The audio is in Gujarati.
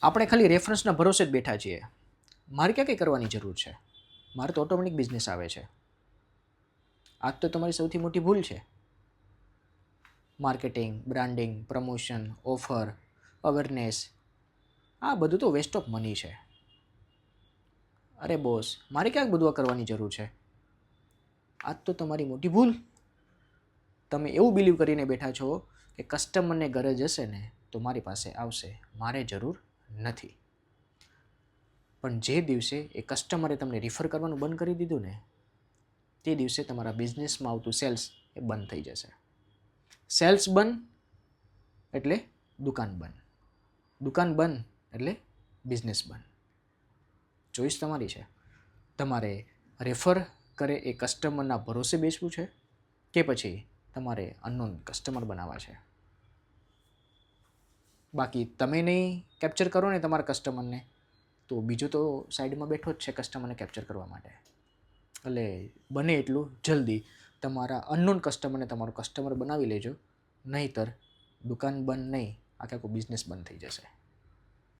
આપણે ખાલી રેફરન્સના ભરોસે જ બેઠા છીએ. મારે ક્યાં કંઈ કરવાની જરૂર છે? મારે તો ઓટોમેટિક બિઝનેસ આવે છે. આ તો તમારી સૌથી મોટી ભૂલ છે. Marketing, branding, promotion, offer, awareness, આ બધું તો વેસ્ટ ઓફ મની છે. અરે બોસ, મારે ક્યાંક બધું કરવાની જરૂર છે? આ તો તમારી મોટી ભૂલ. તમે એવું બિલીવ કરીને બેઠા છો કે કસ્ટમરને ગરજ હશે ને તો મારી પાસે આવશે, મારે જરૂર નથી. પણ જે દિવસે એ કસ્ટમરે તમને રિફર કરવાનું બંધ કરી દીધું ને, તે દિવસે તમારા બિઝનેસમાં આવતું સેલ્સ એ બંધ થઈ જશે. સેલ્સ બંધ એટલે દુકાન બંધ, દુકાન બંધ એટલે બિઝનેસ બંધ. ચોઈસ તમારી છે. તમારે રેફર કરે એ કસ્ટમરના ભરોસે બેસવું છે કે પછી તમારે અનનોન કસ્ટમર બનાવવા છે. બાકી તમે નહીં કેપ્ચર કરો ને તમારા કસ્ટમરને, તો બીજો તો સાઈડમાં બેઠો જ છે કસ્ટમરને કેપ્ચર કરવા માટે. એટલે બને એટલું જલ્દી તમારા અનનોન કસ્ટમરને તમારો કસ્ટમર બનાવી લેજો, નહીંતર દુકાન બંધ નહીં, આખો બિઝનેસ બંધ થઈ જશે.